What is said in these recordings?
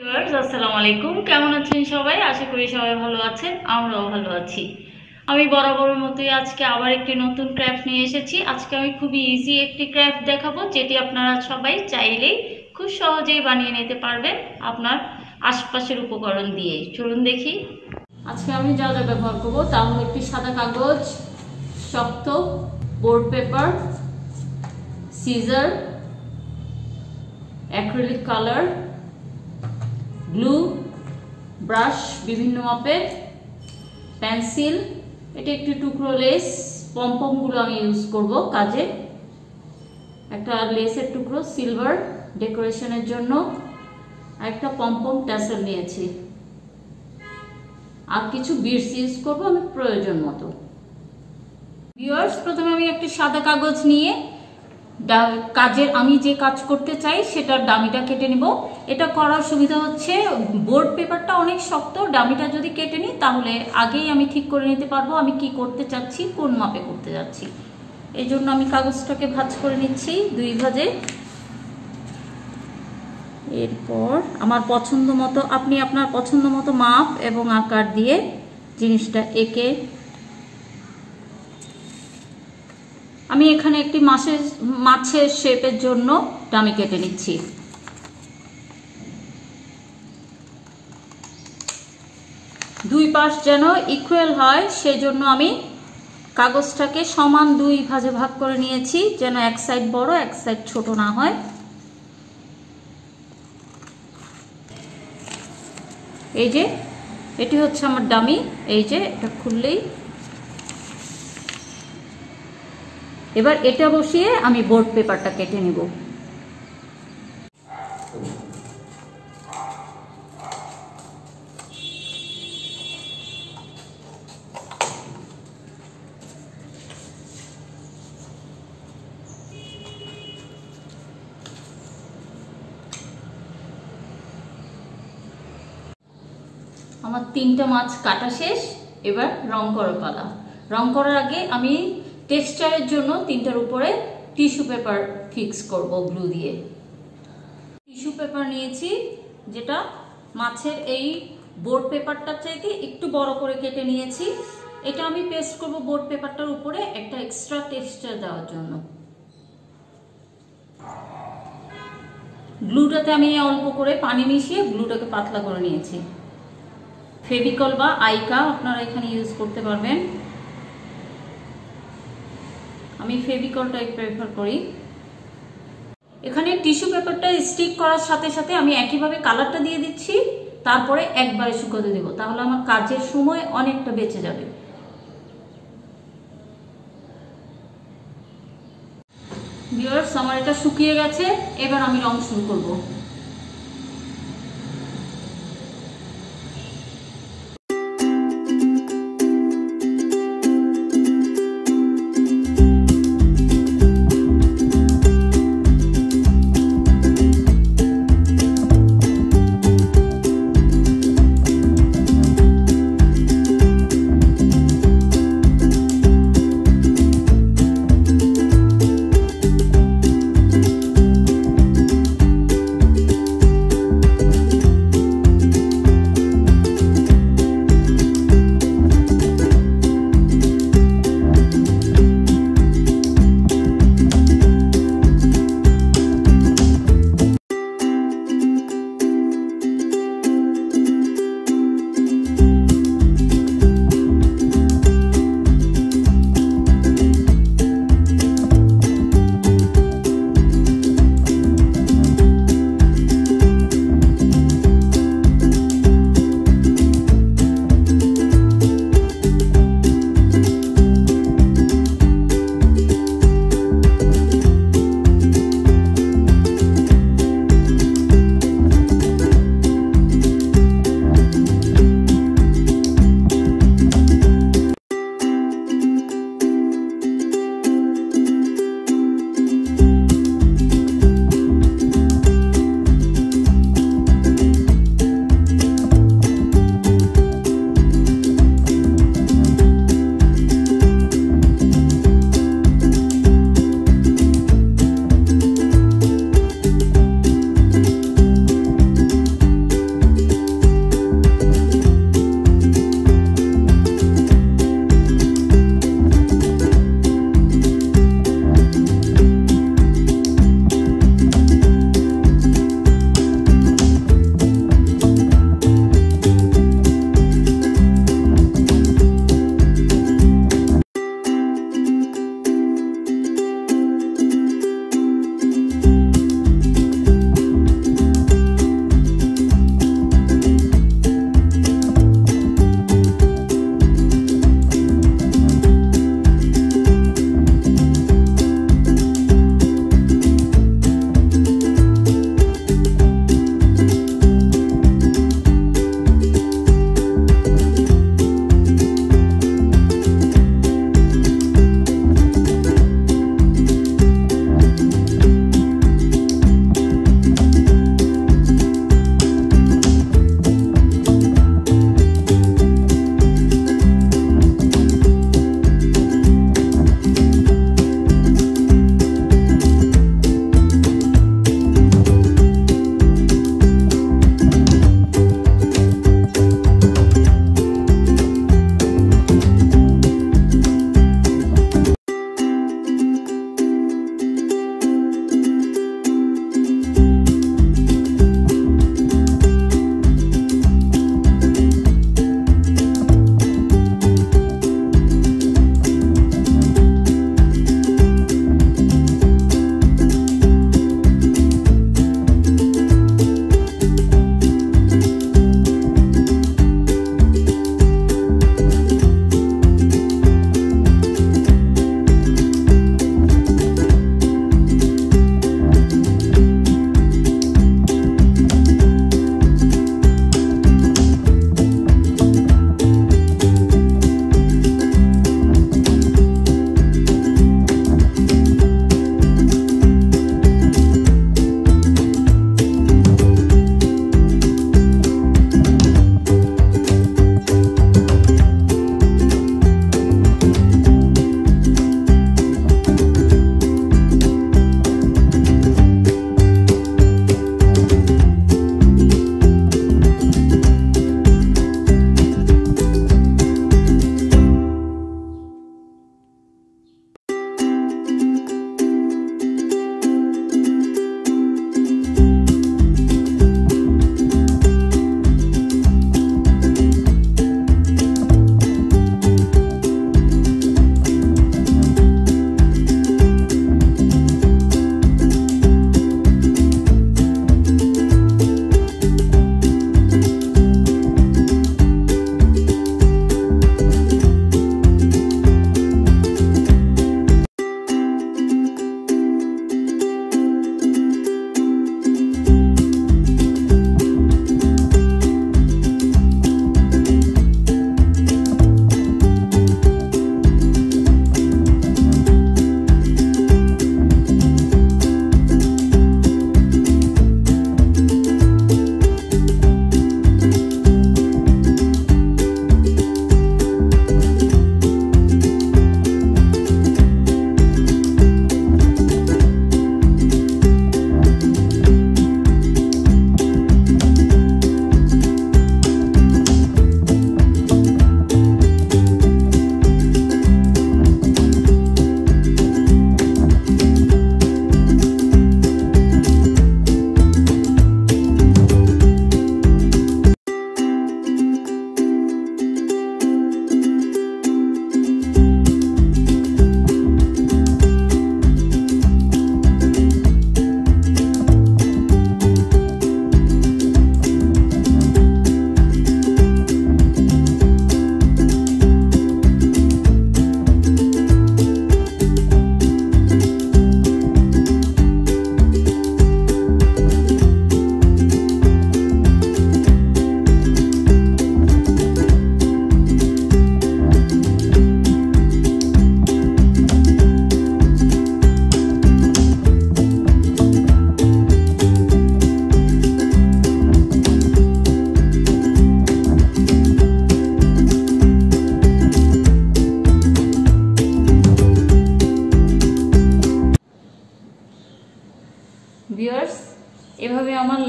Viewers আসসালামু আলাইকুম, কেমন আছেন সবাই? আশা করি সবাই ভালো আছেন, আমরাও ভালো আছি। আমি বরাবরের মতোই আজকে আবার একটি নতুন ক্রাফট নিয়ে এসেছি। আজকে আমি খুবই ইজি একটি ক্রাফট দেখাবো, যেটি আপনারা সবাই চাইলেই খুব সহজেই বানিয়ে নিতে পারবেন আপনার আশপাশের উপকরণ দিয়ে। চলুন দেখি। আজকে আমি যা যা ব্যবহার করবো তা হলো একটি সাদা কাগজ, শক্ত board paper, scissor, acrylic colour, glue, brush বিভিন্ন মাপের, পেন্সিল, এটা একটি টুকরো লেস, পমপমগুলো আমি ইউজ করব কাজে, একটা লেসের টুকরো সিলভার ডেকোরেশনের জন্য, আর একটা পমপম ট্যাসেল নিয়েছি, আর কিছু বিডস ইউজ করব আমি প্রয়োজন মতো। ভিউয়ার্স, প্রথমে আমি একটি সাদা কাগজ নিয়ে কাজের আমি যে কাজ করতে চাই সেটার ডামিটা কেটে নিব। এটা করার সুবিধা হচ্ছে বোর্ড পেপারটা অনেক শক্ত, ডামিটা যদি কেটে নিই তাহলে আগেই আমি ঠিক করে নিতে পারবো আমি কি করতে চাচ্ছি, কোন মাপে করতে যাচ্ছি। এই জন্য আমি কাগজটাকে ভাঁজ করে নিচ্ছি দুই ভাঁজে। এরপর আমার পছন্দ মতো আপনি আপনার পছন্দ মতো মাপ এবং আকার দিয়ে জিনিসটা এঁকে আমি এখানে একটি মাছের শেপের জন্য ডামি কেটে নিচ্ছি। দুই পাশ যেন ইকুয়াল হয় সেজন্য আমি কাগজটাকে সমান দুই ভাঁজে ভাগ করে নিয়েছি, যেন এক সাইড বড় এক সাইড ছোট না হয়। এই যে এটি হচ্ছে আমার ডামি, এই যে এটা খুললেই এবার এটা বসিয়ে আমি বোর্ড পেপারটা কেটে নিব। আমার তিনটা মাছ কাটা শেষ, এবার রং করার পালা। রং করার আগে আমি টেক্সচারের জন্য তিনটার উপরে টিস্যু পেপার ফিক্স করব গ্লু দিয়ে। টিস্যু পেপার নিয়েছি, যেটা মাছের এই বোর্ড পেপারটার চাইতে একটু বড় করে কেটে নিয়েছি। এটা আমি পেস্ট করব বোর্ড পেপারটার উপরে একটা এক্সট্রা টেক্সচার দেওয়ার জন্য। গ্লুটাতে আমি অল্প করে পানি মিশিয়ে গ্লুটাকে পাতলা করে নিয়েছি। ফেভিকল বা আইকা আপনারা এখানে ইউজ করতে পারবেন, আমি ফেভিকলটাই প্রেফার করি। এখানে টিস্যু পেপারটা স্টিক করার সাথে সাথে আমি একইভাবে কালারটা দিয়ে দিচ্ছি, তারপরে একবারে শুকাতে দেব, তাহলে আমার কাজের সময় অনেকটা বেঁচে যাবে। ভিউয়ার্স, আমার এটা শুকিয়ে গেছে, এবার আমি রং শুরু করব।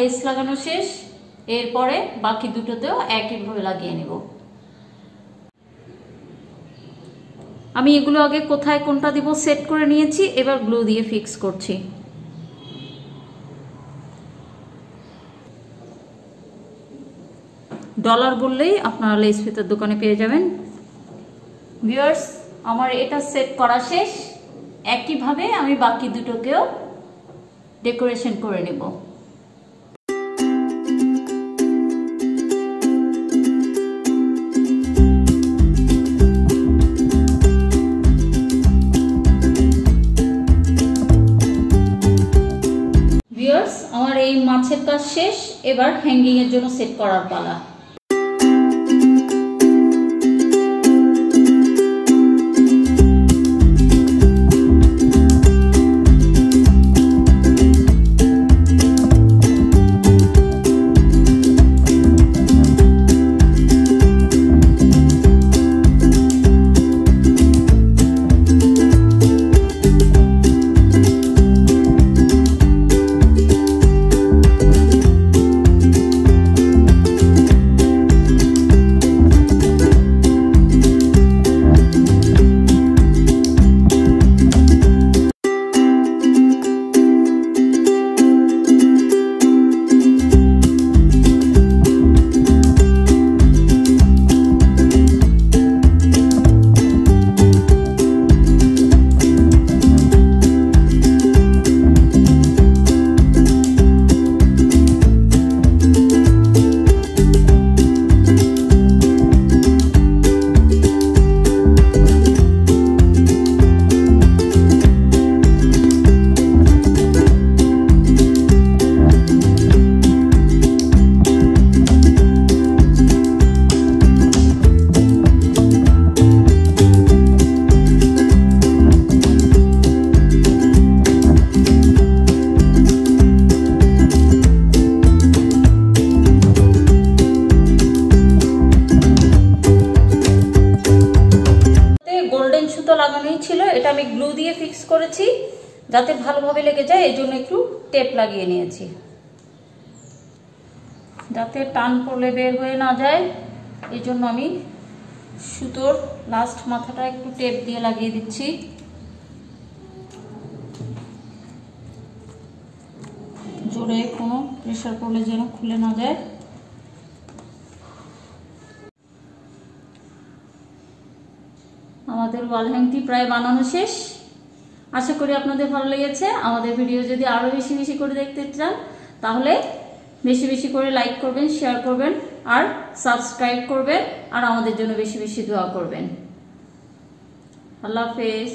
লেস লাগানো শেষ। এরপরে বাকি দুটোতেও একইভাবে লাগিয়ে নেব। আমি এগুলো আগে কোথায় কোনটা দিব সেট করে নিয়েছি, এবার গ্লু দিয়ে ফিক্স করছি। ডলার বললেই আপনারা লেস ফিতার দোকানে পেয়ে যাবেন। ভিউয়ার্স, আমার এটা সেট করা শেষ। একইভাবে আমি বাকি দুটোকেও ডেকোরেশন করে নেব। ভিউয়ার্স, আমার এই মাছের কাজ শেষ। এবার হ্যাঙ্গিং এর জন্য সেট করার পালা। লাগানোই ছিল, এটা আমি গ্লু দিয়ে ফিক্স করেছি যাতে ভালোভাবে লেগে যায়। এই জন্য একটু টেপ লাগিয়ে নিয়েছি যাতে টান পড়লে বের হয়ে না যায়। এই জন্য আমি সুতোর লাস্ট মাথাটা একটু টেপ দিয়ে লাগিয়ে দিচ্ছি। জোরে কোনো প্রেসার পড়লে যেন খুলে না যায়। আমাদের ওয়াল হ্যাংটি প্রায় বানানো শেষ। আশা করি আপনাদের ভালো লেগেছে। আমাদের ভিডিও যদি আরো বেশি বেশি করে দেখতে চান তাহলে বেশি বেশি করে লাইক করবেন, শেয়ার করবেন আর সাবস্ক্রাইব করবেন আর আমাদের জন্য বেশি বেশি দোয়া করবেন। আল্লাহ হাফেজ।